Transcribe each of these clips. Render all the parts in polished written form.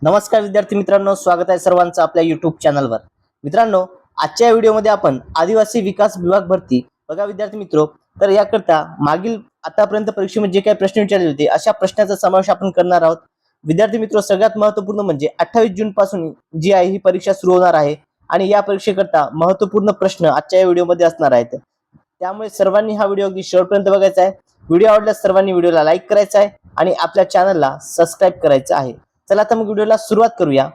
नमस्कार विद्यार्थी मित्रांनो, स्वागत आहे सर्वांचं आपल्या युट्यूब चॅनलवर। मित्रांनो, आजच्या व्हिडिओमध्ये आपण आदिवासी विकास विभाग भरती बघा विद्यार्थी मित्रो, तर याकरता मागील आतापर्यंत परीक्षेमध्ये जे काही प्रश्न विचारले होते अशा प्रश्नाचा समावेश आपण करणार आहोत। विद्यार्थी मित्रो, सगळ्यात महत्त्वपूर्ण म्हणजे 28 जून पासून जी आहे ही परीक्षा सुरू होणार आहे आणि या परीक्षेकरता महत्त्वपूर्ण प्रश्न आजच्या या व्हिडिओमध्ये असणार आहेत। त्यामुळे सर्वांनी हा व्हिडिओ अगदी शेवटपर्यंत बघायचा आहे। व्हिडिओ आवडल्यास सर्वांनी व्हिडिओला लाईक करायचा आहे आणि आपल्या चॅनलला सबस्क्राईब करायचं आहे। चला तर मग व्हिडिओला सुरुवात करूया।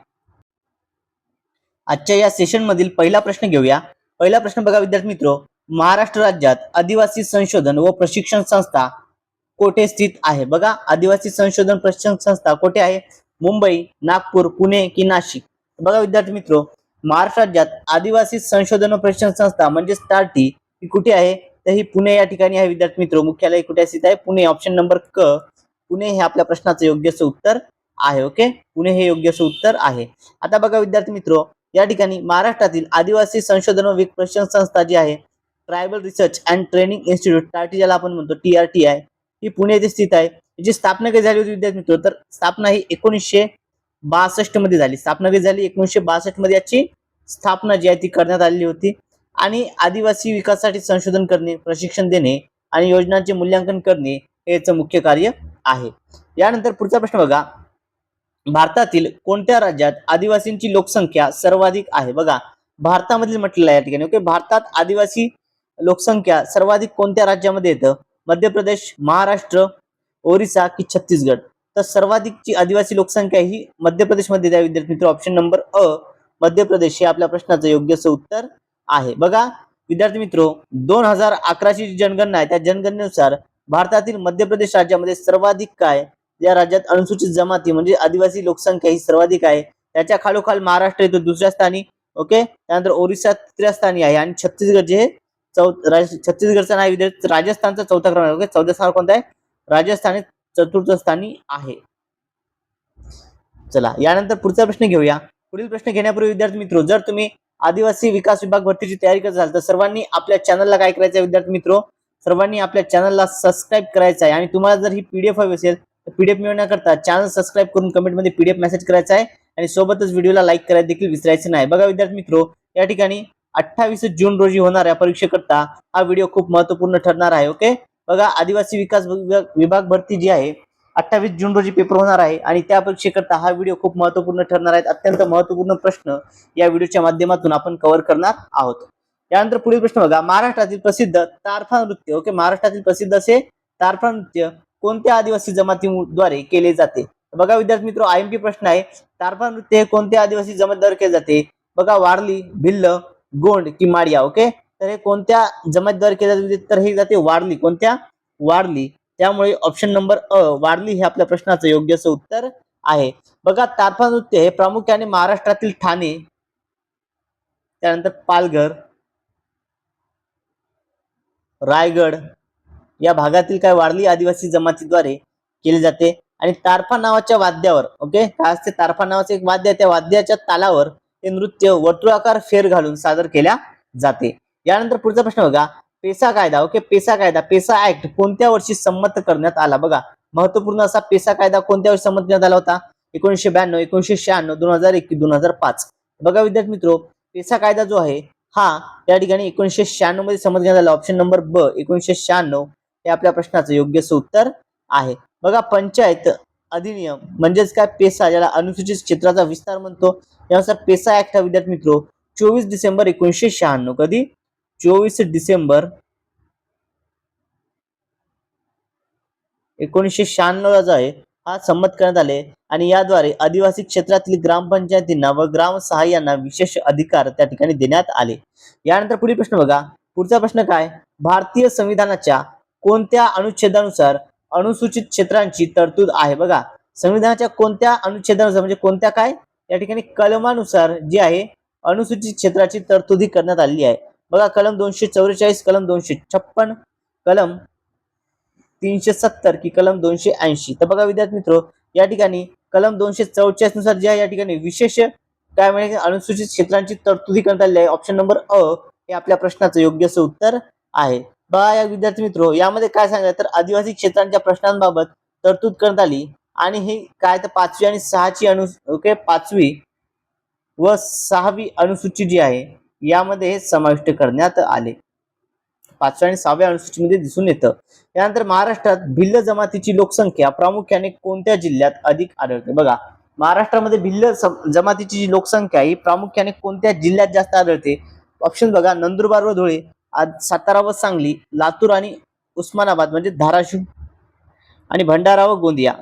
आजच्या या सेशन मधील पहिला प्रश्न घेऊया। पहिला प्रश्न बघा विद्यार्थी मित्रो, महाराष्ट्र राज्यात आदिवासी संशोधन व प्रशिक्षण संस्था कोठे स्थित आहे? बघा, आदिवासी संशोधन प्रशिक्षण संस्था कोठे आहे? मुंबई, नागपूर, पुणे की नाशिक? बघा विद्यार्थी मित्रो, महाराष्ट्र राज्यात आदिवासी संशोधन व प्रशिक्षण संस्था म्हणजे स्टार्टी ही कुठे आहे? तर ही पुणे या ठिकाणी आहे विद्यार्थी मित्रो। मुख्यालय कुठे स्थित आहे? पुणे। ऑप्शन नंबर क, पुणे हे आपल्या प्रश्नाचं योग्य उत्तर आहे। ओके, पुणे हे योग्य उत्तर आहे। आता बघा विद्यार्थी मित्रो, या ठिकाणी महाराष्ट्रातील आदिवासी संशोधन व प्रशिक्षण संस्था जी आहे tribal research and training institute, टार्टी ज्याला आपण म्हणतो, TRTI, ही पुणे येथे स्थित आहे। याची स्थापना कधी झाली होती विद्यार्थी मित्रो? तर स्थापना ही 1962 मध्ये झाली। स्थापना कधी झाली? 1962 मध्ये याची स्थापना जी आहे ती करण्यात आलेली होती। आणि आदिवासी विकासासाठी संशोधन करणे, प्रशिक्षण देणे आणि योजनांचे मूल्यांकन करणे हे याचं मुख्य कार्य आहे। यानंतर पुढचा प्रश्न बघा, भारतातील कोणत्या राज्यात आदिवासींची लोकसंख्या सर्वाधिक आहे? बघा, भारतामधील म्हटलेलं आहे या ठिकाणी। ओके, भारतात आदिवासी लोकसंख्या सर्वाधिक कोणत्या राज्यामध्ये येतं? मध्य प्रदेश, महाराष्ट्र, ओरिसा की छत्तीसगड? तर सर्वाधिकची आदिवासी लोकसंख्या ही मध्य प्रदेशमध्ये आहे विद्यार्थी मित्र। ऑप्शन नंबर अ, मध्य प्रदेश हे आपल्या प्रश्नाचं योग्य उत्तर आहे। बघा विद्यार्थी मित्रो, 2011 ची जनगणना आहे त्या जनगणनेनुसार भारतातील मध्य प्रदेश राज्यामध्ये सर्वाधिक काय, या राज्यात अनुसूचित जमाती म्हणजे आदिवासी लोकसंख्या ही सर्वाधिक आहे। त्याच्या खालोखाल महाराष्ट्र येतो दुसऱ्या स्थानी। ओके, त्यानंतर ओरिसा तिसऱ्या स्थानी आहे आणि छत्तीसगड जे छत्तीसगडचा नाही विद्यार्थी, राजस्थानचा चौथा क्रमांक। ओके, चौथा स्थान कोणता आहे? राजस्थान चतुर्थ स्थानी आहे। चला, यानंतर पुढचा प्रश्न घेऊया। पुढील प्रश्न घेण्यापूर्वी विद्यार्थी मित्रो, जर तुम्ही आदिवासी विकास विभाग भरतीची तयारी करत असाल तर सर्वांनी आपल्या चॅनलला काय करायचं आहे विद्यार्थी मित्रो? सर्वांनी आपल्या चॅनलला सबस्क्राईब करायचं आहे। आणि तुम्हाला जर ही PDF हवी असेल तर PDF मिळवण्याकरता चॅनल सबस्क्राईब करून कमेंटमध्ये PDF मेसेज करायचा आहे आणि सोबतच व्हिडिओला लाईक करायला देखील विसरायचं नाही। बघा विद्यार्थी मित्रो, या ठिकाणी 28 जून रोजी होणाऱ्या परीक्षेकरता हा व्हिडिओ खूप महत्त्वपूर्ण ठरणार आहे। ओके, बघा, आदिवासी विकास विभाग भरती जी आहे 28 जून रोजी पेपर होणार आहे आणि त्या परीक्षेकरता हा व्हिडिओ खूप महत्त्वपूर्ण ठरणार आहे। अत्यंत महत्त्वपूर्ण प्रश्न या व्हिडिओच्या माध्यमातून आपण कव्हर करणार आहोत। यानंतर पुढील प्रश्न बघा, महाराष्ट्रातील प्रसिद्ध तारफा नृत्य, ओके, महाराष्ट्रातील प्रसिद्ध असे तारफा नृत्य कोणत्या आदिवासी जमातीद्वारे केले जाते? बघा विद्यार्थी मित्रो, IMP प्रश्न आहे। तारफा नृत्य हे कोणत्या आदिवासी जमातीद्वारे केले जाते? बघा, वारली, भिल्ल, गोंड की माडिया? ओके, तर हे कोणत्या जमातीद्वारे केले जाते? तर हे जाते वारली। कोणत्या? वारली। त्यामुळे ऑप्शन नंबर अ, वारली हे आपल्या प्रश्नाचं योग्य उत्तर आहे। बघा, तारफा नृत्य हे प्रामुख्याने महाराष्ट्रातील ठाणे, त्यानंतर पालघर, रायगड या भागातील काय वारली आदिवासी जमातीद्वारे केले जाते। आणि तारफा नावाच्या वाद्यावर, ओके, काय असते? तारफा नावाचे एक वाद्य, त्या वाद्याच्या तालावर हे नृत्य वर्तुळाकार फेर घालून सादर केल्या जाते। यानंतर पुढचा प्रश्न बघा, पेसा कायदा, ओके, पेसा कायदा, पेसा ऍक्ट कोणत्या वर्षी संमत करण्यात आला? बघा, महत्वपूर्ण असा पेसा कायदा कोणत्या वर्षी संमत करण्यात आला होता? 1992, 1996, 2001 की 2005? बघा विद्यार्थी मित्रो, पेसा कायदा जो आहे हा त्या ठिकाणी 1996 मध्ये संमत करण्यात आला। ऑप्शन नंबर ब, 1996 हे आपल्या प्रश्नाचं योग्य उत्तर आहे। बघा, पंचायत अधिनियम म्हणजेच काय? पेसा, ज्याला अनुसूचित क्षेत्राचा विस्तार म्हणतो, यानुसार पेसा ऍक्ट हा विद्यार्थी मित्रो 24 डिसेंबर 1996, कधी? 24 डिसेंबर 1996 जो आहे हा संमत करण्यात आले आणि याद्वारे आदिवासी क्षेत्रातील ग्रामपंचायतींना व ग्राम सहाय्यांना विशेष अधिकार त्या ठिकाणी देण्यात आले। यानंतर पुढील प्रश्न बघा, पुढचा प्रश्न काय? भारतीय संविधानाच्या कोणत्या अनुच्छेदानुसार अनुसूचित क्षेत्रांची तरतूद आहे? बघा, संविधानाच्या कोणत्या अनुच्छेदानुसार म्हणजे कोणत्या काय या ठिकाणी कलमानुसार जी आहे अनुसूचित क्षेत्राची तरतुदी करण्यात आलेली आहे। बघा, कलम 244, कलम 256, कलम 370 की कलम 280? तर बघा विद्यार्थी मित्रो, या ठिकाणी कलम 244 नुसार जे आहे या ठिकाणी विशेष काय म्हणजे अनुसूचित क्षेत्रांची तरतुदी करण्यात आलेली आहे। ऑप्शन नंबर अ हे आपल्या प्रश्नाचं योग्य उत्तर आहे। बघा या विद्यार्थी मित्रो, यामध्ये काय सांगितलं तर आदिवासी क्षेत्रांच्या प्रश्नांबाबत तरतूद करण्यात आली आणि ही काय तर 5वी आणि 6ची ओके 5वी व 6वी अनुसूची जी आहे यामध्ये हे समाविष्ट करण्यात आले. 5व्या आणि 6व्या अनुसूचीमध्ये दिसून येतं. त्यानंतर महाराष्ट्रात भिल्ल जमातीची लोकसंख्या प्रामुख्याने कोणत्या जिल्ह्यात अधिक आढळते? बघा, महाराष्ट्रामध्ये भिल्ल जमातीची जी लोकसंख्या ही प्रामुख्याने कोणत्या जिल्ह्यात जास्त आढळते? ऑप्शन बघा, नंदुरबार व धुळे, सातारा व सांगली, लातूर आणि उस्मानाबाद म्हणजे धाराशिव आणि भंडारा व गोंदिया.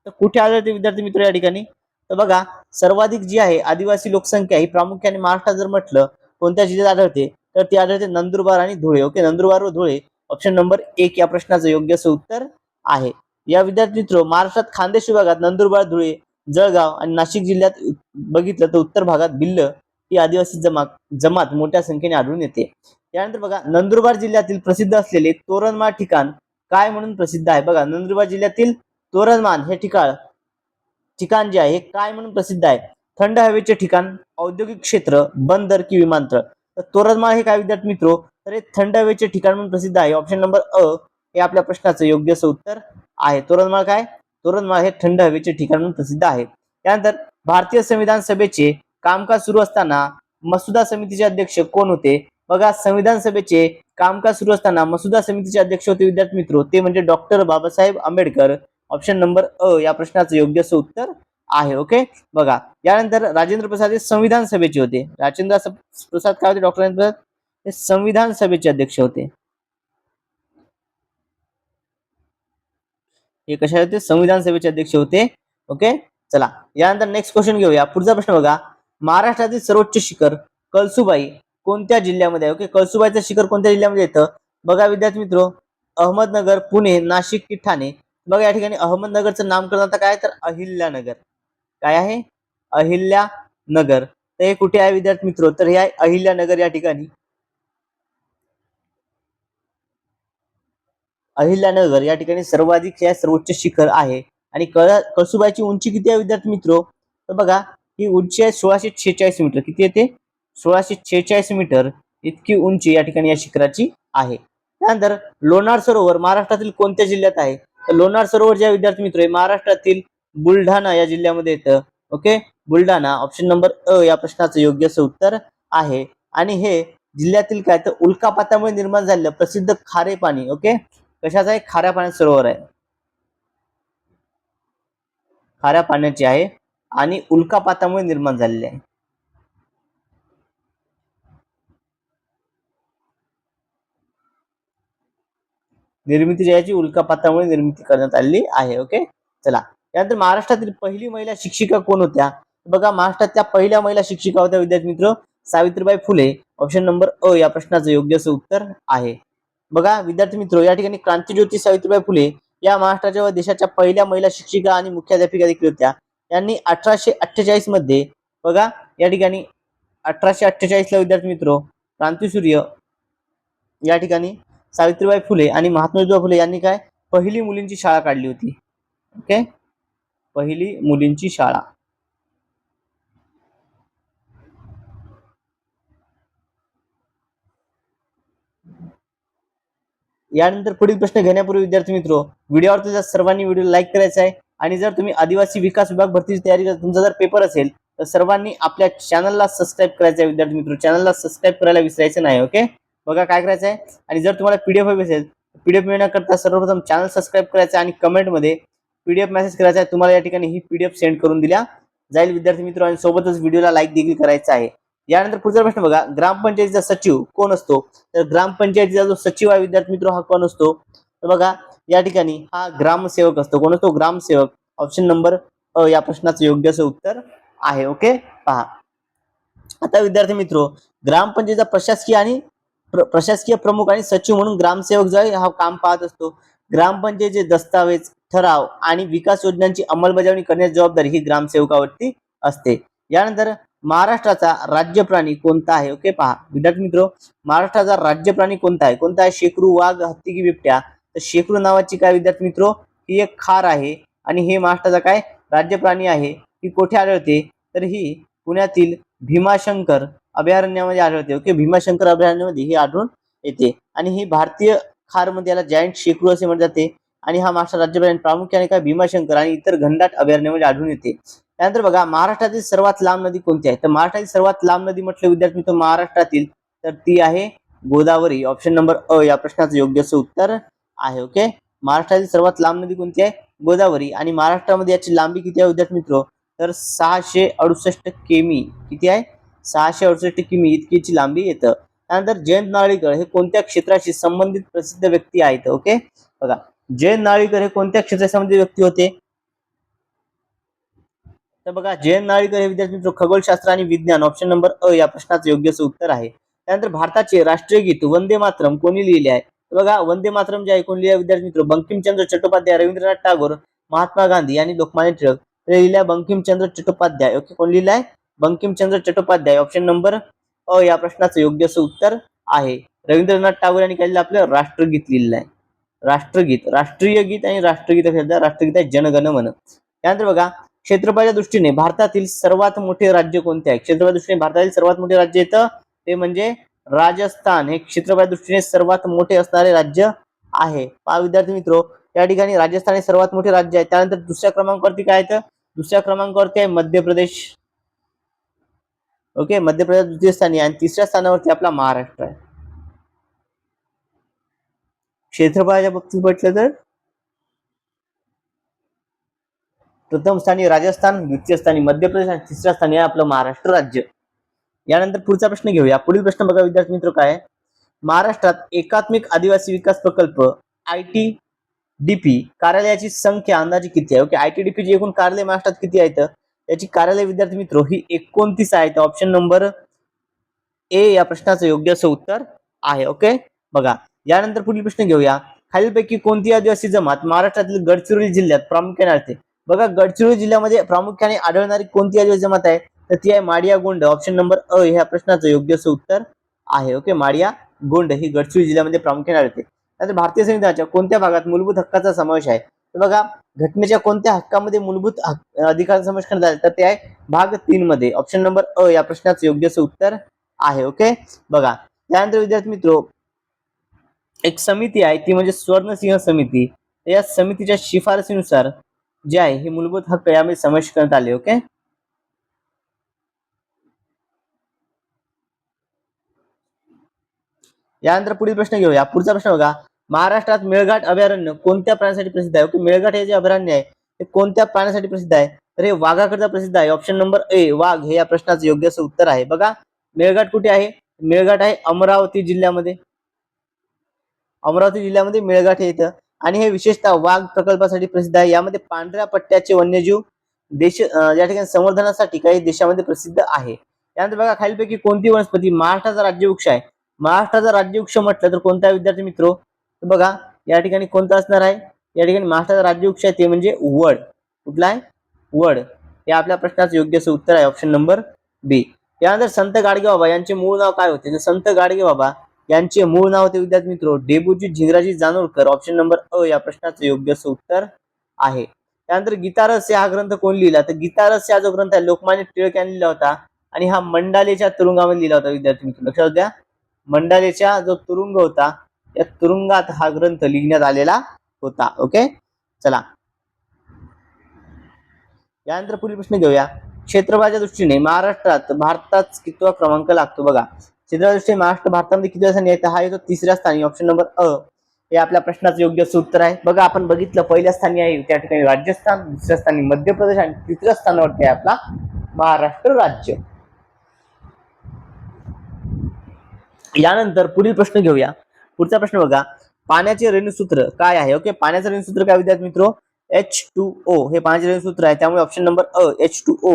तर कुठे आढळते विद्यार्थी मित्र या ठिकाणी? तर बघा, सर्वाधिक जी आहे आदिवासी लोकसंख्या ही प्रामुख्याने महाराष्ट्रात जर म्हटलं कोणत्या जिल्ह्यात आढळते तर ती आढळते नंदुरबार आणि धुळे. ओके, नंदुरबार व धुळे ऑप्शन नंबर 1 या प्रश्नाचं योग्य असं उत्तर आहे. या विद्यार्थी मित्र, महाराष्ट्रात खानदेश विभागात नंदुरबार, धुळे, जळगाव आणि नाशिक जिल्ह्यात बघितलं तर उत्तर भागात भिल्ल ही आदिवासी जमात मोठ्या संख्येने आढळून येते. त्यानंतर बघा, नंदुरबार जिल्ह्यातील प्रसिद्ध असलेले तोरणमाळ ठिकाण काय म्हणून प्रसिद्ध आहे? बघा, नंदुरबार जिल्ह्यातील तोरणमाळ हे ठिकाण जे आहे हे काय म्हणून प्रसिद्ध आहे? थंड हवेचे ठिकाण, औद्योगिक क्षेत्र, बंदर की विमानतळ. तर तोरणमाळ हे काय विद्यार्थी मित्रो? तर हे थंड हवेचे ठिकाण म्हणून प्रसिद्ध आहे. ऑप्शन नंबर अ हे आपल्या प्रश्नाचं योग्य असं उत्तर आहे. तोरणमाळ काय? तोरणमाळ हे थंड हवेचे ठिकाण म्हणून प्रसिद्ध आहे. त्यानंतर भारतीय संविधान सभेचे कामकाज सुरू असताना मसुदा समितीचे अध्यक्ष कोण होते? बघा, संविधान सभेचे कामकाज सुरू असताना मसुदा समितीचे अध्यक्ष होते विद्यार्थी मित्रो, ते म्हणजे doctor Babasaheb Ambedkar. Option number अ या प्रश्नाचं योग्य असं उत्तर आहे. ओके, बघा, यानंतर राजेंद्र प्रसाद हे संविधान सभेचे होते. राजेंद्र प्रसाद काय होते? डॉक्टर राजेंद्र प्रसाद हे संविधान सभेचे अध्यक्ष होते. हे कशा होते? संविधान सभेचे अध्यक्ष होते. ओके, चला यानंतर नेक्स्ट क्वेश्चन घेऊया. पुढचा प्रश्न बघा, महाराष्ट्रातील सर्वोच्च शिखर कळसुबाई कोणत्या जिल्ह्यामध्ये आहे? ओके, कळसुबाईचं शिखर कोणत्या जिल्ह्यामध्ये येतं? बघा विद्यार्थी मित्रो, अहमदनगर, पुणे, नाशिक की ठाणे. बघा, या ठिकाणी अहमदनगरचं नामकरण आता काय तर अहिल्यानगर. काय आहे? अहिल्यानगर. तर हे कुठे आहे विद्यार्थी मित्रो? तर हे आहे अहिल्यानगर या ठिकाणी. अहिल्यानगर या ठिकाणी सर्वाधिक सर्वोच्च शिखर आहे. आणि कळसुबाईची उंची किती आहे विद्यार्थी मित्रो? तर बघा, ही उंची आहे 1646 मीटर. किती येते? 1646 मीटर इतकी उंची या ठिकाणी या शिखराची आहे. त्यानंतर लोणार सरोवर महाराष्ट्रातील कोणत्या जिल्ह्यात आहे? तर लोणार सरोवर जे विद्यार्थी मित्र आहे महाराष्ट्रातील बुलढाणा या जिल्ह्यामध्ये येतं. ओके, बुलढाणा ऑप्शन नंबर अ या प्रश्नाचं योग्य असं उत्तर आहे. आणि हे जिल्ह्यातील काय तर उल्कापातामुळे निर्माण झालेलं प्रसिद्ध खारे पाणी. ओके, कशाचं आहे? खाऱ्या पाण्याचं सरोवर आहे. खाऱ्या पाण्याचे आहे आणि उल्कापातामुळे निर्माण झालेले आहे. निर्मिती ज्याची उल्कापातामुळे निर्मिती करण्यात आलेली आहे. ओके, चला त्यानंतर महाराष्ट्रातील पहिली महिला शिक्षिका कोण होत्या? बघा, महाराष्ट्रातल्या पहिल्या महिला शिक्षिका होत्या विद्यार्थी मित्र सावित्रीबाई फुले. ऑप्शन नंबर अ या प्रश्नाचं योग्य असं उत्तर आहे. बघा विद्यार्थी मित्र, या ठिकाणी क्रांतिज्योती सावित्रीबाई फुले या महाराष्ट्राच्या व देशाच्या पहिल्या महिला शिक्षिका आणि मुख्याध्यापिका देखील होत्या. यांनी 1848 मध्ये बघा या ठिकाणी 1848 ला विद्यार्थी मित्र क्रांतिसूर्य या ठिकाणी सावित्रीबाई फुले आणि महात्मा ज्योतिबा फुले यांनी काय पहिली मुलींची शाळा काढली होती. ओके, पहिली मुलींची शाळा. यानंतर पुढील प्रश्न घेण्यापूर्वी विद्यार्थी मित्रो, व्हिडिओवर जर सर्वांनी व्हिडिओ लाईक करायचा आहे. आणि जर तुम्ही आदिवासी विकास विभाग भरतीची तयारी करता, तुमचा जर पेपर असेल तर सर्वांनी आपल्या चॅनलला सबस्क्राईब करायचं आहे. विद्यार्थी मित्रो, चॅनलला सबस्क्राईब करायला विसरायचं नाही. ओके, बघा काय करायचं आहे. आणि जर तुम्हाला पीडीएफ हवी असेल पीडीएफ मिळण्याकरता सर्वप्रथम चॅनल सबस्क्राईब करायचं आणि कमेंटमध्ये पीडीएफ मेसेज करायचा आहे. तुम्हाला या ठिकाणी ही पीडीएफ सेंड करून दिल्या जाईल विद्यार्थी मित्र, आणि सोबतच व्हिडिओला लाईक देखील करायचा आहे. यानंतर पुढचा प्रश्न बघा, ग्रामपंचायतीचा सचिव कोण असतो? तर ग्रामपंचायतीचा जो सचिव आहे विद्यार्थी मित्र हा कोण असतो? तर बघा या ठिकाणी हा ग्रामसेवक असतो. कोण असतो? ग्रामसेवक. ऑप्शन नंबर अ या प्रश्नाचं योग्य असं उत्तर आहे. ओके, पहा आता विद्यार्थी मित्र, ग्रामपंचायतीचा प्रशासकीय प्रमुख आणि सचिव म्हणून ग्रामसेवक जो आहे हा काम पाहत असतो. ग्रामपंचायतीचे दस्तावेज, ठराव आणि विकास योजनांची अंमलबजावणी करण्याची जबाबदारी ही ग्रामसेवकावरती असते. यानंतर महाराष्ट्राचा राज्य प्राणी कोणता आहे? ओके, पहा विद्यार्थी मित्र, महाराष्ट्राचा राज्य प्राणी कोणता आहे? कोणता आहे? शेकरू, वाघ, हत्ती की बिबट्या? तर शेकरू नावाची काय विद्यार्थी मित्र ही एक खार आहे आणि हे महाराष्ट्राचा काय राज्य प्राणी आहे. ही कुठे आढळते? तर ही पुण्यातील भीमाशंकर अभयारण्यामध्ये आढळते. ओके, भीमाशंकर अभयारण्यामध्ये ही आढळून येते. आणि ही भारतीय खार मध्ये याला जायंट शेकरू असे म्हटले जाते. आणि हा महाराष्ट्र राज्य प्रामुख्याने काय भीमाशंकर आणि इतर घनदाट अभयारण्यांमध्ये आढळून येते. त्यानंतर बघा महाराष्ट्रातील सर्वात लांब नदी कोणती आहे? तर महाराष्ट्रातील सर्वात लांब नदी म्हटलं विद्यार्थी मित्र महाराष्ट्रातील, तर ती आहे गोदावरी. ऑप्शन नंबर अ या प्रश्नाचं योग्य असं उत्तर आहे. ओके, महाराष्ट्रातील सर्वात लांब नदी कोणती आहे? गोदावरी. आणि महाराष्ट्रामध्ये याची लांबी किती आहे विद्यार्थी मित्र? तर 668 किमी. किती आहे? 668 किमी इतकीची लांबी येतं. त्यानंतर जयंत नारळीकर हे कोणत्या क्षेत्राशी संबंधित प्रसिद्ध व्यक्ती आहेत? ओके, बघा जयंत नारळीकर हे कोणत्या क्षेत्राशी संबंधित व्यक्ती होते? तर बघा जयंत नारळीकर हे विद्यार्थी मित्र खगोलशास्त्र आणि विज्ञान. ऑप्शन नंबर अ या प्रश्नाचं योग्य असं उत्तर आहे. त्यानंतर भारताचे राष्ट्रीय गीत वंदे मातरम कोणी लिहिले आहे? बघा वंदे मातरम जे आहे कोणी लिहिले विद्यार्थी मित्र? बंकिमचंद्र चट्टोपाध्याय, रवींद्रनाथ टागोर, महात्मा गांधी आणि लोकमान्य टिळक. लिहिलाय बंकिमचंद्र चट्टोपाध्याय. ओके, कोण लिहिलाय? बंकिमचंद्र चट्टोपाध्याय. ऑप्शन नंबर अ या प्रश्नाचं योग्य असं उत्तर आहे. रवींद्रनाथ टागोर यांनी काय लिहिलं? आपलं राष्ट्रगीत लिहिलेलं आहे. राष्ट्रगीत, राष्ट्रीय गीत आणि राष्ट्रगीत राष्ट्रगीत आहे जनगण मन. त्यानंतर बघा क्षेत्रफळाच्या दृष्टीने भारतातील सर्वात मोठे राज्य कोणते आहे? क्षेत्रफळाच्या दृष्टीने भारतातील सर्वात मोठे राज्य येतं ते म्हणजे राजस्थान. हे क्षेत्रफळाच्या दृष्टीने सर्वात मोठे असणारे राज्य आहे. पहा विद्यार्थी मित्रो, या ठिकाणी राजस्थान हे सर्वात मोठे राज्य आहे. त्यानंतर दुसऱ्या क्रमांकावरती काय येतं? दुसऱ्या क्रमांकावरती आहे मध्य प्रदेश. ओके, मध्य प्रदेश द्वितीय स्थानी आणि तिसऱ्या स्थानावरती आपला महाराष्ट्र आहे. क्षेत्रफळाच्या बाबतीत म्हटलं तर प्रथम स्थानी राजस्थान, द्वितीय स्थानी मध्य प्रदेश आणि तिसऱ्या स्थानी आहे आपलं महाराष्ट्र राज्य. यानंतर पुढचा प्रश्न घेऊया. पुढील प्रश्न बघा विद्यार्थी मित्र काय आहे? महाराष्ट्रात एकात्मिक आदिवासी विकास प्रकल्प ITDP कार्यालयाची संख्या अंदाजे किती आहे? ओके, ITDP ची एकूण कार्यालय महाराष्ट्रात किती आहेत? याची कार्यालय विद्यार्थी मित्र ही 29 आहेत. ऑप्शन नंबर ए या प्रश्नाचं योग्य असं उत्तर आहे. ओके, बघा यानंतर पुढील प्रश्न घेऊया. खालीलपैकी कोणती आदिवासी जमात महाराष्ट्रातील गडचिरोली जिल्ह्यात प्रामुख्याने आढळते? बघा गडचिरोली जिल्ह्यामध्ये प्रामुख्याने आढळणारी कोणती आदिवासी जमात आहे? तर ती आहे माडिया गोंड. ऑप्शन नंबर अ ह्या प्रश्नाचं योग्य असं उत्तर आहे. ओके, माडिया गोंड ही गडचिरोली जिल्ह्यामध्ये प्रामुख्याने आढळते. नंतर भारतीय संविधानाच्या कोणत्या भागात मूलभूत हक्काचा समावेश आहे? तर बघा घटनेच्या कोणत्या हक्कामध्ये मूलभूत अधिकाराचा समावेश करण्यात आला? तर ते आहे भाग 3 मध्ये. ऑप्शन नंबर अ या प्रश्नाचं योग्य असं उत्तर आहे. ओके, बघा त्यानंतर विद्यार्थी मित्रो एक समिती आहे ती म्हणजे स्वर्णसिंह समिती. या समितीच्या शिफारसीनुसार जे आहे हे मूलभूत हक्क यामध्ये समावेश करण्यात आले. ओके, यानंतर पुढील प्रश्न घेऊया. पुढचा प्रश्न बघा. महाराष्ट्रात मेळघाट अभयारण्य कोणत्या प्राण्यासाठी प्रसिद्ध आहे? ओके, मेळघाट हे जे अभयारण्य आहे ते कोणत्या प्राण्यासाठी प्रसिद्ध आहे? तर हे वाघाकरिता प्रसिद्ध आहे. ऑप्शन नंबर ए वाघ हे या प्रश्नाचं योग्य असं उत्तर आहे. बघा मेळघाट कुठे आहे? मेळघाट आहे अमरावती जिल्ह्यामध्ये. अमरावती जिल्ह्यामध्ये मेळघाट हे येतं आणि हे विशेषतः वाघ प्रकल्पासाठी प्रसिद्ध आहे. यामध्ये पांढऱ्या पट्ट्याचे वन्यजीव देश या ठिकाणी संवर्धनासाठी काही देशामध्ये प्रसिद्ध आहे. त्यानंतर बघा खालीलपैकी कोणती वनस्पती महाराष्ट्राचा राज्यवृक्ष आहे? महाराष्ट्राचा राज्यवृक्ष म्हटलं तर कोणता विद्यार्थी मित्रो? तर बघा या ठिकाणी कोणता असणार आहे? या ठिकाणी महाराष्ट्राचा राज्यवृक्ष आहे ते म्हणजे वड. कुठला आहे? वड. हे आपल्या प्रश्नाचं योग्य असं उत्तर आहे. ऑप्शन नंबर बी. त्यानंतर संत गाडगेबाबा यांचे मूळ नाव काय होते? तर संत गाडगेबाबा यांचे मूळ नाव होते विद्यार्थी मित्रो डेबूजी झिंगराजी जानोरकर. ऑप्शन नंबर अ या प्रश्नाचं योग्य असं उत्तर आहे. त्यानंतर गीतारस हा ग्रंथ कोण लिहिला? तर गीतारस हा जो ग्रंथ आहे लोकमान्य टिळक यांनी लिहिला होता आणि हा मंडालेच्या तुरुंगामध्ये लिहिला होता विद्यार्थी मित्र. लक्षात द्या, मंडालेच्या जो तुरुंग होता त्या तुरुंगात हा ग्रंथ लिहिण्यात आलेला होता. ओके, चला यानंतर पुढील प्रश्न घेऊया. क्षेत्रफळाच्या दृष्टीने महाराष्ट्रात भारतात कितवा क्रमांक लागतो? बघा क्षेत्रफळाच्या दृष्टीने महाराष्ट्र भारतामध्ये कितव्या स्थानी आहे? हा येतो तिसऱ्या स्थानी. ऑप्शन नंबर अ हे आपल्या प्रश्नाचं योग्य असं उत्तर आहे. बघा आपण बघितलं पहिल्या स्थानी आहे त्या ठिकाणी राजस्थान, दुसऱ्या स्थानी मध्य प्रदेश आणि तिसऱ्या स्थानावरती आहे आपला महाराष्ट्र राज्य. यानंतर पुढील प्रश्न घेऊया. पुढचा प्रश्न बघा. पाण्याचे रेणुसूत्र काय आहे? ओके, पाण्याचं रेणुसूत्र काय विद्यार्थी मित्रो? H2O हे पाण्याचे रेणुसूत्र आहे. त्यामुळे ऑप्शन नंबर अ H2O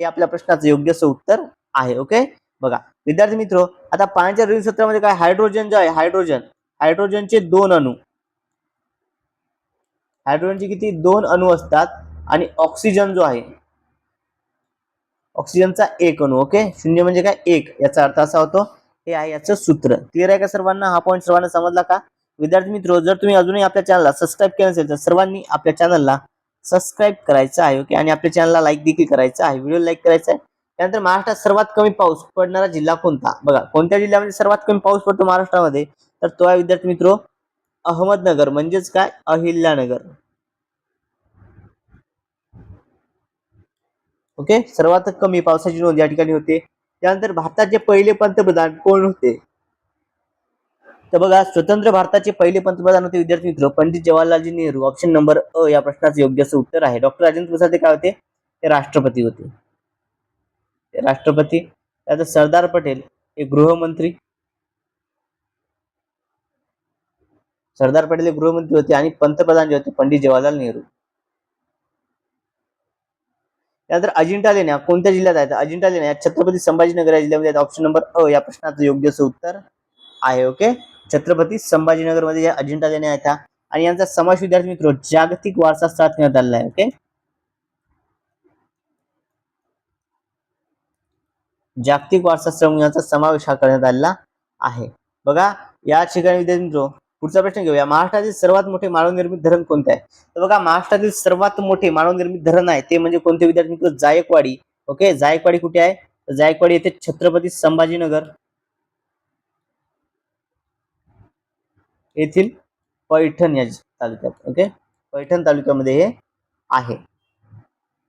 हे आपल्या प्रश्नाचं योग्य असं उत्तर आहे. ओके, बघा विद्यार्थी मित्रो आता पाण्याच्या रेणुसूत्रामध्ये काय हायड्रोजन जे आहे हायड्रोजनचे 2 अणू. हायड्रोजनचे किती? 2 अणू असतात आणि ऑक्सिजन जो आहे ऑक्सिजनचा 1 अणू. ओके, 0 म्हणजे काय? 1 याचा अर्थ असा होतो. हे आहे याचं सूत्र. क्लिअर आहे का सर्वांना? हा पॉईंट सर्वांना समजला का? विद्यार्थी मित्रो जर तुम्ही अजूनही आपल्या चॅनलला सबस्क्राईब केलं नसेल तर सर्वांनी आपल्या चॅनलला सबस्क्राईब करायचं आहे. ओके, आणि आपल्या चॅनलला लाईक देखील करायचं आहे. व्हिडिओ लाईक करायचा आहे. त्यानंतर महाराष्ट्रात सर्वात कमी पाऊस पडणारा जिल्हा कोणता? बघा कोणत्या जिल्ह्यामध्ये सर्वात कमी पाऊस पडतो महाराष्ट्रामध्ये? तर तो आहे विद्यार्थी मित्रो अहमदनगर म्हणजेच काय, अहिल्यानगर. ओके, सर्वात कमी पावसाची नोंद या ठिकाणी होते. त्यानंतर भारताचे पहिले पंतप्रधान कोण होते? तर बघा, स्वतंत्र भारताचे पहिले पंतप्रधान होते विद्यार्थी मित्र पंडित जवाहरलालजी नेहरू. ऑप्शन नंबर अ या प्रश्नाचं योग्य असं उत्तर आहे. डॉक्टर राजेंद्र प्रसाद हे काय होते? ते राष्ट्रपती होते. राष्ट्रपती. त्यानंतर सरदार पटेल हे गृहमंत्री. सरदार पटेल हे गृहमंत्री होते आणि पंतप्रधान जे होते पंडित जवाहरलाल नेहरू. त्यानंतर अजिंठा लेण्या कोणत्या जिल्ह्यात आहेत? अजिंठा लेण्या छत्रपती संभाजीनगर या जिल्ह्यामध्ये आहेत. ऑप्शन नंबर अ या प्रश्नाचं योग्य असं उत्तर आहे. ओके, छत्रपती संभाजीनगर मध्ये या अजिंठा लेण्या आहेत. आणि यांचा समावेश विद्यार्थी मित्र जागतिक वारसा स्थळात करण्यात आलेला आहे. ओके, जागतिक वारसा स्थळ म्हणून यांचा समावेश हा करण्यात आलेला आहे. बघा, या ठिकाणी विद्यार्थी मित्र पुढचा प्रश्न घेऊया. महाराष्ट्रातील सर्वात मोठे मानवनिर्मित धरण कोणते आहे? तर बघा, महाराष्ट्रातील सर्वात मोठे मानवनिर्मित धरण आहे ते म्हणजे कोणते विद्यार्थी मित्र? जायकवाडी. ओके, जायकवाडी कुठे आहे? जायकवाडी येथे छत्रपती संभाजीनगर येथील पैठण या तालुक्यात. ओके, पैठण तालुक्यामध्ये हे आहे.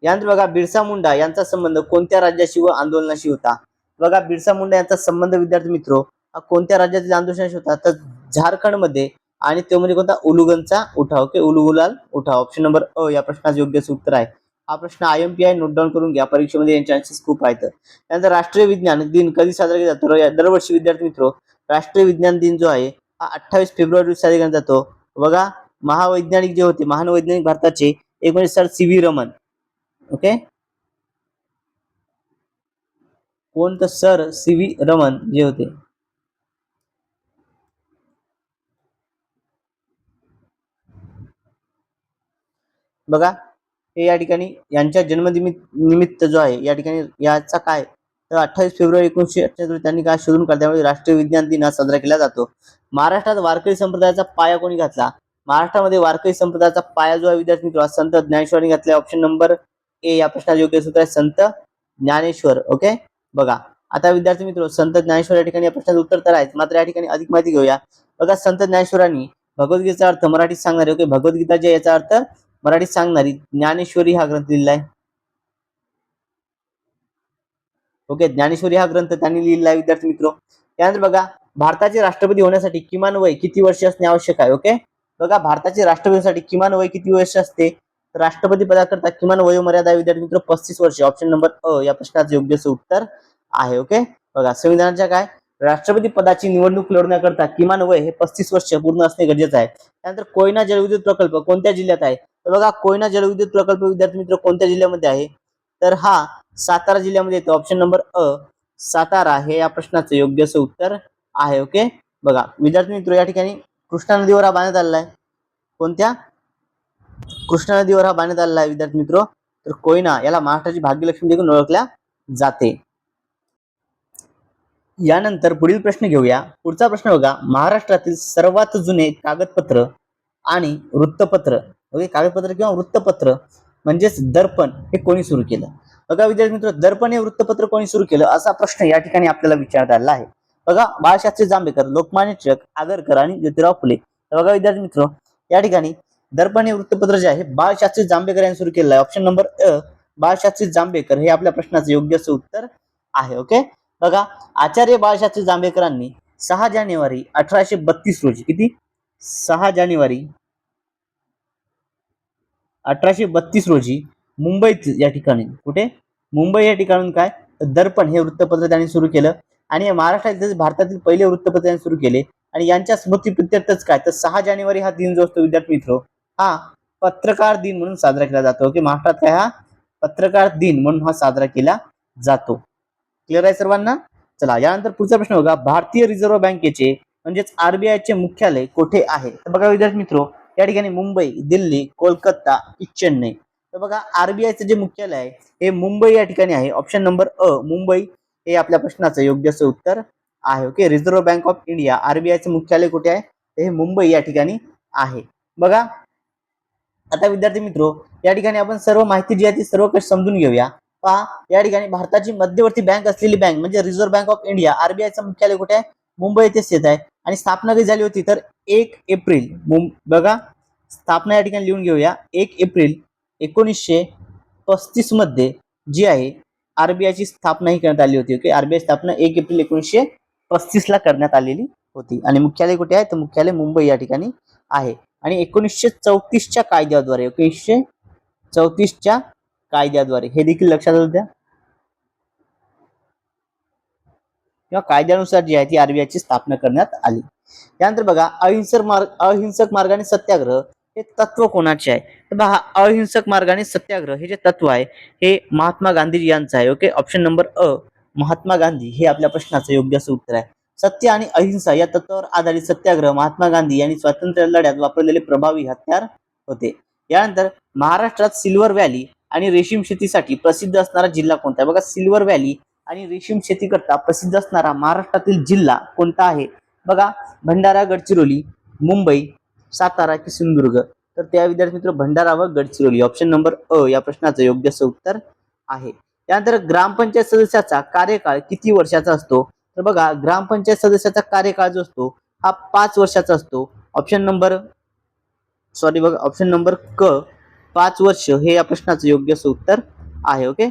यानंतर बघा, बिरसा मुंडा यांचा संबंध कोणत्या राज्याशी व आंदोलनाशी होता? बघा, बिरसा मुंडा यांचा संबंध विद्यार्थी मित्र कोणत्या राज्यातील आंदोलनाशी होता? तर झारखंड मध्ये. आणि तो म्हणजे कोणता? उलुगनचा उठाव. ओके, उलुगुलाल उठाव. ऑप्शन नंबर अ या प्रश्नाचं योग्य उत्तर आहे. हा प्रश्न IMPI नोट डाऊन करून घ्या, परीक्षेमध्ये यांचे चान्सेस खूप आहेत. त्यानंतर राष्ट्रीय विज्ञान दिन कधी साजरा केला जातो? दरवर्षी विद्यार्थी मित्र राष्ट्रीय विज्ञान दिन जो आहे हा 28 फेब्रुवारी रोजी साजरा केला जातो. बघा, महावैज्ञानिक जे होते, महान वैज्ञानिक भारताचे एक म्हणजे सर CV रमन. ओके, कोण? तर सर CV रमन जे होते. बघा, हे या ठिकाणी यांच्या जन्मनिमित्त जो आहे या ठिकाणी याचा काय, तर 28 फेब्रुवारी 1978 त्यांनी काय शोधून काढला, त्यामुळे राष्ट्रीय विज्ञान दिन हा साजरा केला जातो. महाराष्ट्रात वारकरी संप्रदायाचा पाया कोणी घातला? महाराष्ट्रामध्ये वारकरी संप्रदायाचा पाया जो आहे विद्यार्थी मित्र संत ज्ञानेश्वरांनी घातला. ऑप्शन नंबर ए या प्रश्नाचं योग्य उत्तर आहे संत ज्ञानेश्वर. ओके, बघा, आता विद्यार्थी मित्र संत ज्ञानेश्वर या ठिकाणी या प्रश्नाचं उत्तर तर आहे, मात्र या ठिकाणी अधिक माहिती घेऊया. बघा, संत ज्ञानेश्वरांनी भगवद्गीतेचा अर्थ मराठीत सांगणारे. ओके, भगवद्गीता जे याचा अर्थ मराठीत सांगणारी ज्ञानेश्वरी हा ग्रंथ लिहिला आहे. ओके, ज्ञानेश्वरी हा ग्रंथ त्यांनी लिहिला आहे विद्यार्थी मित्र. त्यानंतर बघा, भारताचे राष्ट्रपती होण्यासाठी किमान वय किती वर्ष असणे आवश्यक आहे? ओके, बघा, भारताचे राष्ट्रपती होण्यासाठी किमान वय किती वर्ष असते? राष्ट्रपती पदाकरता किमान वयोमर्यादा विद्यार्थी मित्र 35 वर्ष. ऑप्शन नंबर अ या प्रश्नाचं योग्य उत्तर आहे. ओके, बघा, संविधानाच्या काय, राष्ट्रपती पदाची निवडणूक लढण्याकरता किमान वय हे 35 वर्ष पूर्ण असणे गरजेचं आहे. त्यानंतर कोयना जलविद्युत प्रकल्प कोणत्या जिल्ह्यात आहे? तर बघा, कोयना जलविद्युत प्रकल्प विद्यार्थी मित्र कोणत्या जिल्ह्यामध्ये आहे? तर हा सातारा जिल्ह्यामध्ये येतो. ऑप्शन नंबर अ सातारा हे या प्रश्नाचं योग्य असं उत्तर आहे. ओके, बघा, विद्यार्थी मित्र या ठिकाणी कृष्णा नदीवर हा बांधण्यात आलेला आहे. कोणत्या? कृष्णा नदीवर हा बांधण्यात आलेला आहे विद्यार्थी मित्र. तर कोयना याला महाराष्ट्राची भाग्यलक्ष्मी देखील ओळखल्या जाते. यानंतर पुढील प्रश्न घेऊया. पुढचा प्रश्न बघा, महाराष्ट्रातील सर्वात जुने कागदपत्र आणि वृत्तपत्र. ओके, कागदपत्र किंवा वृत्तपत्र म्हणजेच दर्पण हे कोणी सुरू केलं? बघा विद्यार्थी मित्र, दर्पण हे वृत्तपत्र कोणी सुरू केलं असा प्रश्न या ठिकाणी आपल्याला विचारण्यात आलेला आहे. बघा, बाळशास्त्री जांभेकर, लोकमान्य टिळक, आगरकर आणि ज्योतिराव फुले. तर बघा विद्यार्थी मित्र, या ठिकाणी दर्पण हे वृत्तपत्र जे आहे बाळशास्त्री जांभेकर यांनी सुरू केलेलं आहे. ऑप्शन नंबर अ बाळशास्त्री जांभेकर हे आपल्या प्रश्नाचं योग्य असं उत्तर आहे. ओके, बघा, आचार्य बाळशास्त्री जांभेकरांनी 6 जानेवारी 1832 रोजी, किती? 6 जानेवारी 1832 रोजी मुंबईत या ठिकाणी, कुठे? मुंबई या ठिकाणून काय, दर्पण हे वृत्तपत्र त्यांनी सुरू केलं. आणि महाराष्ट्रातील भारतातील पहिले वृत्तपत्र त्यांनी सुरू केले. आणि यांच्या स्मृतीप्रित्यर्थच काय, तर 6 जानेवारी हा दिन जो असतो विद्यार्थी मित्र हा पत्रकार दिन म्हणून साजरा केला जातो. ओके, महाराष्ट्रात काय हा पत्रकार दिन म्हणून हा साजरा केला जातो. क्लिअर आहे सर्वांना? चला, यानंतर पुढचा प्रश्न बघा, भारतीय रिझर्व्ह बँकेचे म्हणजेच RBI चे मुख्यालय कुठे आहे? तर बघा विद्यार्थी मित्र, या ठिकाणी मुंबई, दिल्ली, कोलकाता, चेन्नई. तर बघा, RBI चे जे मुख्यालय आहे हे मुंबई या ठिकाणी आहे. ऑप्शन नंबर अ मुंबई हे आपल्या प्रश्नाचं योग्य असं उत्तर आहे. Okay, reserve bank of India RBI चे मुख्यालय कुठे आहे? हे मुंबई या ठिकाणी आहे. बघा, आता विद्यार्थी मित्र, या ठिकाणी आपण सर्व माहिती जी आहे ती सर्व काही समजून घेऊया. पहा, या ठिकाणी भारताची मध्यवर्ती बँक असलेली बँक म्हणजे reserve bank of India RBI चं मुख्यालय कुठे आहे? मुंबई येथे स्थित आहे. आणि स्थापना कधी झाली होती तर 1 एप्रिल बघा स्थापना या ठिकाणी लिहून घेऊया. 1 एप्रिल 1935 मध्ये जी आहे आरबीआयची स्थापना ही करण्यात आली होती. ओके, आरबीआय स्थापना 1 एप्रिल 1935 ला करण्यात आलेली होती. आणि मुख्यालय कुठे आहे तर मुख्यालय मुंबई या ठिकाणी आहे. आणि 1934च्या कायद्याद्वारे 1934च्या कायद्याद्वारे हे देखील लक्षात असू द्या किंवा कायद्यानुसार जी आहे ती आरबीआयची स्थापना करण्यात आली. त्यानंतर बघा अहिंसक मार्गाने सत्याग्रह हे तत्व कोणाचे आहे तर बघा अहिंसक मार्गाने सत्याग्रह हे जे तत्व आहे हे महात्मा गांधी यांचं आहे. ओके, ऑप्शन नंबर अ महात्मा गांधी हे आपल्या प्रश्नाचं योग्य असं उत्तर आहे. सत्य आणि अहिंसा या तत्वावर आधारित सत्याग्रह महात्मा गांधी यांनी स्वातंत्र्य लढ्यात वापरलेले प्रभावी हत्यार होते. यानंतर महाराष्ट्रात सिल्वर व्हॅली आणि रेशीम शेतीसाठी प्रसिद्ध असणारा जिल्हा कोणता आहे. बघा सिल्वर व्हॅली आणि रेशीम शेती करता प्रसिद्ध असणारा महाराष्ट्रातील जिल्हा कोणता आहे. बघा भंडारा, गडचिरोली, मुंबई, सातारा की सिंधुदुर्ग. तर त्या विद्यार्थी मित्र भंडारा व गडचिरोली ऑप्शन नंबर अ या प्रश्नाचं योग्य असं उत्तर आहे. त्यानंतर ग्रामपंचायत सदस्याचा कार्यकाळ किती वर्षाचा असतो तर बघा ग्रामपंचायत सदस्याचा कार्यकाळ जो असतो हा 5 वर्षाचा असतो. ऑप्शन नंबर क 5 वर्ष हे या प्रश्नाचं योग्य असं उत्तर आहे. ओके,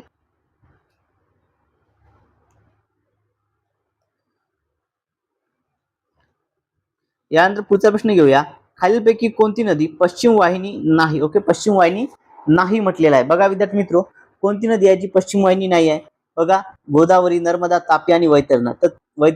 यानंतर पुढचा प्रश्न घेऊया. खालीलपैकी कोणती नदी पश्चिम वाहिनी नाही. ओके, पश्चिम वाहिनी नाही म्हटलेला आहे. बघा विद्यार्थी मित्रो कोणती नदी आहे जी पश्चिम वाहिनी नाही आहे. बघा गोदावरी, नर्मदा, तापी आणि वैतरणा. तर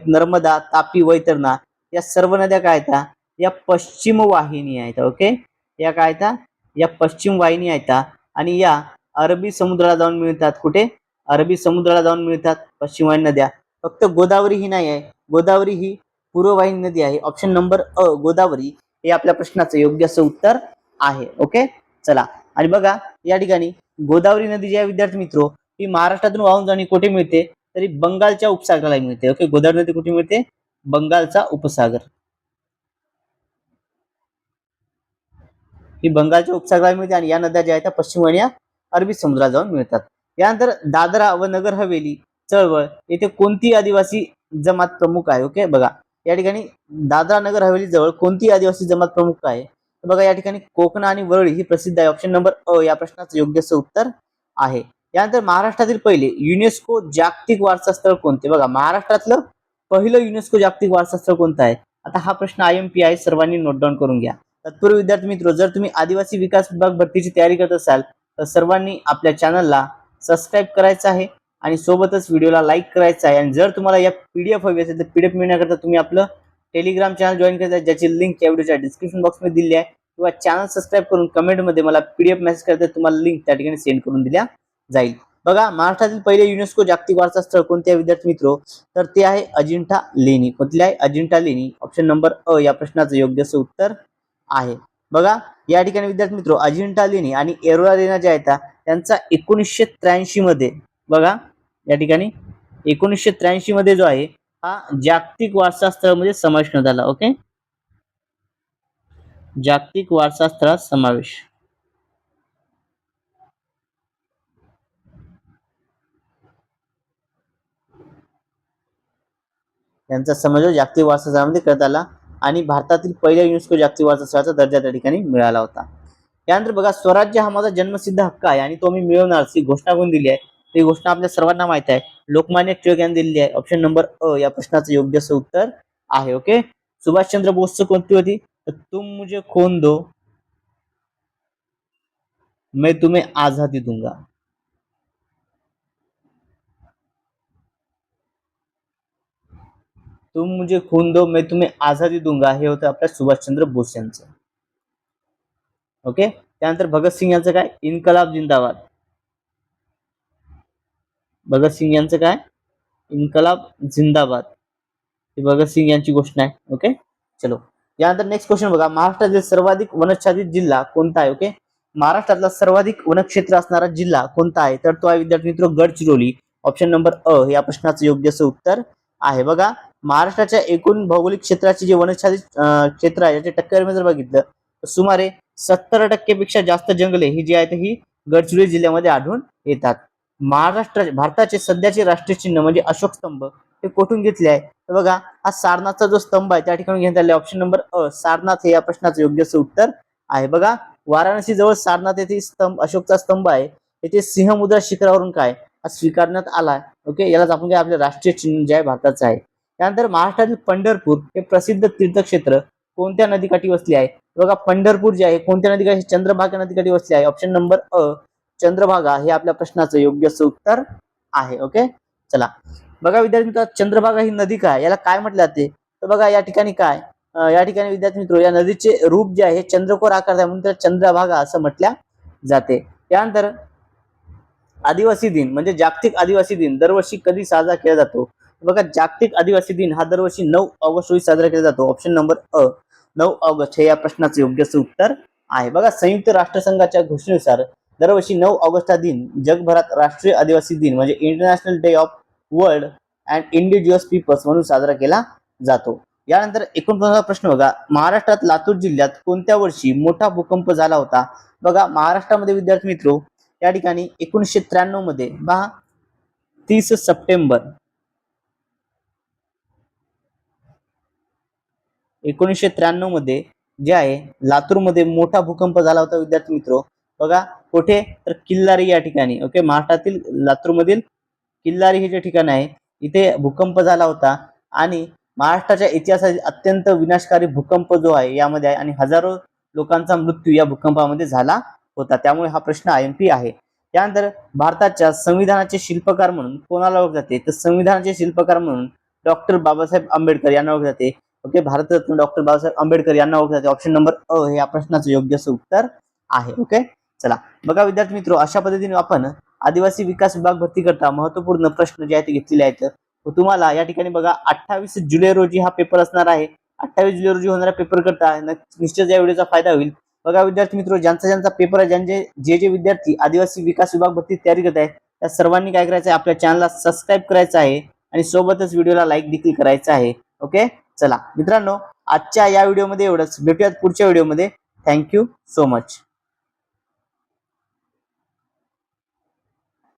नर्मदा, तापी, वैतरणा या सर्व नद्या काय आहेत या पश्चिम वाहिनी आहेत. ओके, या काय आहेत या पश्चिम वाहिनी आहेत आणि या अरबी समुद्राला जाऊन मिळतात. कुठे अरबी समुद्राला जाऊन मिळतात पश्चिम वाहिनी नद्या. फक्त गोदावरी ही नाही आहे. गोदावरी ही पूर्व वाहिनी नदी आहे. ऑप्शन नंबर अ गोदावरी हे आपल्या प्रश्नाचं योग्य असं उत्तर आहे. ओके, चला आणि बघा या ठिकाणी गोदावरी नदी जी आहे विद्यार्थी मित्रो ही महाराष्ट्रातून वाहून जाणे कुठे मिळते तरी बंगालच्या उपसागराला मिळते. ओके, गोदावरी नदी कुठे मिळते बंगालचा उपसागर. ही बंगालच्या उपसागराला मिळते आणि या नद्या ज्या आहेत त्या पश्चिम वाहिन्या अरबी समुद्रात जाऊन मिळतात. यानंतर दादरा व नगर हवेली चळवळ येथे कोणती आदिवासी जमात प्रमुख आहे. ओके, बघा या ठिकाणी दादरा नगर हवेली जवळ कोणती आदिवासी जमात प्रमुख आहे तर बघा या ठिकाणी कोकणा आणि वरळी ही प्रसिद्ध आहे. ऑप्शन नंबर अ या प्रश्नाचं योग्य असं उत्तर आहे. यानंतर महाराष्ट्रातील पहिले युनेस्को जागतिक वारसा स्थळ कोणते. बघा महाराष्ट्रातलं पहिलं युनेस्को जागतिक वारसा स्थळ कोणतं आहे. आता हा प्रश्न IMP आहे, सर्वांनी नोट डाऊन करून घ्या. तत्पूर्वी विद्यार्थी मित्र जर तुम्ही आदिवासी विकास विभाग भरतीची तयारी करत असाल तर सर्वांनी आपल्या चॅनलला सबस्क्राईब करायचं आहे आणि सोबतच व्हिडिओला लाईक करायचं आहे. आणि जर तुम्हाला या PDF हवी असेल तर PDF मिळण्याकरता तुम्ही आपलं टेलिग्राम चॅनल जॉईन करायचं आहे, ज्याची लिंक या व्हिडिओच्या डिस्क्रिप्शन बॉक्समध्ये दिली आहे, किंवा चॅनल सबस्क्राईब करून कमेंटमध्ये मला PDF मेसेज करता तुम्हाला लिंक त्या ठिकाणी सेंड करून दिल्या जाईल. बघा महाराष्ट्रातील पहिले युनेस्को जागतिक वारसा स्थळ कोणते आहे विद्यार्थी मित्रो तर ते आहे अजिंठा लेणी. कुठले आहे अजिंठा लेणी. ऑप्शन नंबर अ या प्रश्नाचं योग्य असं उत्तर आहे. बघा या ठिकाणी विद्यार्थी मित्रो अजिंठा लेणी आणि एरोरा लेण्या ज्या आहेत त्यांचा 1983 मध्ये बघा या ठिकाणी 1983 मध्ये जो आहे हा जागतिक वारसा स्थळामध्ये समावेश करण्यात आला. ओके, जागतिक वारसा स्थळात समावेश. यांचा समावेश जागतिक वारसा स्थळामध्ये करण्यात आला आणि भारतातील पहिल्या युनेस्को जागतिक वारसा स्थळाचा दर्जा त्या ठिकाणी मिळाला होता. त्यानंतर बघा स्वराज्य हा माझा जन्मसिद्ध हक्क आहे आणि तो मी मिळवणार अशी घोषणा कोण दिली आहे. ही घोषणा आपल्या सर्वांना माहित आहे, लोकमान्य टिळक यांनी दिलेली आहे. ऑप्शन नंबर अ या प्रश्नाचं योग्य असं उत्तर आहे. ओके, सुभाषचंद्र बोसचं कोणती होती तर तुम मुझे खून दो मैं तुम्हें आजादी दूंगा. तुम मुझे खून दो मैं तुम्हें आजादी दूंगा हे होतं आपल्या सुभाषचंद्र बोस यांचं. ओके, त्यानंतर भगतसिंग यांचं काय इन्कलाब जिंदाबाद. भगतसिंग यांचं काय इन्कलाब जिंदाबाद ही भगतसिंग यांची घोषणा आहे. ओके, चलो यानंतर नेक्स्ट क्वेश्चन बघा महाराष्ट्रातील सर्वाधिक वनच्छादित जिल्हा कोणता आहे. ओके, महाराष्ट्रातला सर्वाधिक वनक्षेत्र असणारा जिल्हा कोणता आहे तर तो आहे विद्यार्थी मित्र गडचिरोली. ऑप्शन नंबर अ या प्रश्नाचं योग्य असं उत्तर आहे. बघा महाराष्ट्राच्या एकूण भौगोलिक क्षेत्राची जे वनच्छादित क्षेत्र आहे याच्या टक्केवारी जर बघितलं तर सुमारे 70% पेक्षा जास्त जंगले ही जी आहेत ही गडचिरोली जिल्ह्यामध्ये आढळून येतात. भारताचे सध्याचे राष्ट्रीय चिन्ह म्हणजे अशोक स्तंभ हे कुठून घेतले आहे? तर बघा, हा सारनाथचा जो स्तंभ आहे त्या ठिकाणी घेण्यात आले. ऑप्शन नंबर अ सारनाथ हे या प्रश्नाचं योग्य उत्तर आहे. बघा, वाराणसी जवळ सारनाथ येथे अशोकचा स्तंभ आहे. येथे सिंहमुद्रा शिखरावरून काय स्वीकारण्यात आला. ओके, यालाच आपण काय आपले राष्ट्रीय चिन्ह जे आहे भारताचं आहे. त्यानंतर महाराष्ट्रातील पंढरपूर हे प्रसिद्ध तीर्थक्षेत्र कोणत्या नदीकाठी वसले आहे? बघा, पंढरपूर जे आहे कोणत्या नदीकाठी? चंद्रभागा नदीकाठी वसले आहे. ऑप्शन नंबर अ चंद्रभागा हे आपल्या प्रश्नाचं योग्य उत्तर आहे. ओके, चला बघा विद्यार्थी, चंद्रभागा ही नदी काय याला काय म्हटलं जाते? तर बघा या ठिकाणी काय या ठिकाणी विद्यार्थी मित्र या नदीचे रूप जे आहे चंद्रकोर आकार आहे म्हणून त्याला चंद्रभागा असं म्हटल्या जाते. त्यानंतर आदिवासी दिन म्हणजे जागतिक आदिवासी दिन दरवर्षी कधी साजरा केला जातो? बघा, जागतिक आदिवासी दिन हा दरवर्षी 9 ऑगस्ट रोजी साजरा केला जातो. ऑप्शन नंबर अ 9 ऑगस्ट हे या प्रश्नाचं योग्य उत्तर आहे. बघा, संयुक्त राष्ट्रसंघाच्या घोषणेनुसार दरवर्षी 9 ऑगस्ट हा दिन जगभरात राष्ट्रीय आदिवासी दिन म्हणजे international day of world and indigenous peoples म्हणून साजरा केला जातो. यानंतर 49 प्रश्न बघा, महाराष्ट्रात लातूर जिल्ह्यात कोणत्या वर्षी मोठा भूकंप झाला होता? बघा, महाराष्ट्रामध्ये विद्यार्थी मित्र या ठिकाणी 1993 मध्ये 30 सप्टेंबर 1993 मध्ये जे आहे लातूरमध्ये मोठा भूकंप झाला होता विद्यार्थी मित्र. बघा, कुठे? तर किल्लारी या ठिकाणी. ओके, महाराष्ट्रातील लातूरमधील किल्लारी हे जे ठिकाण आहे इथे भूकंप झाला होता आणि महाराष्ट्राच्या इतिहासातील अत्यंत विनाशकारी भूकंप जो आहे यामध्ये आहे आणि हजारो लोकांचा मृत्यू या भूकंपामध्ये झाला होता. त्यामुळे हा प्रश्न आयएमपी आहे. त्यानंतर भारताच्या संविधानाचे शिल्पकार म्हणून कोणाला ओळखले जाते? तर संविधानाचे शिल्पकार म्हणून डॉक्टर बाबासाहेब आंबेडकर यांना ओळखले जाते. ओके, भारतरत्न डॉक्टर बाबासाहेब आंबेडकर यांना ओळखले जाते. ऑप्शन नंबर अ हे या प्रश्नाचं योग्य उत्तर आहे. ओके, चला बघा विद्यार्थी मित्र, अशा पद्धतीने आपण आदिवासी विकास विभाग भरती करता महत्वपूर्ण प्रश्न जे आहेत ते घेतलेले आहेत. तुम्हाला या ठिकाणी बघा 28 जुलै रोजी हा पेपर असणार आहे. 28 जुलै रोजी होणारा पेपर करता निश्चित या व्हिडिओचा फायदा होईल. बघा विद्यार्थी मित्र, ज्यांचा पेपर आहे जे विद्यार्थी आदिवासी विकास विभाग भरती तयारी करत आहेत त्या सर्वांनी काय करायचं आहे? आपल्या चॅनलला सबस्क्राईब करायचं आहे आणि सोबतच व्हिडिओला लाईक देखील करायचं आहे. ओके, चला मित्रांनो, आजच्या या व्हिडिओमध्ये एवढंच. भेटूयात पुढच्या व्हिडिओमध्ये. Thank you so much.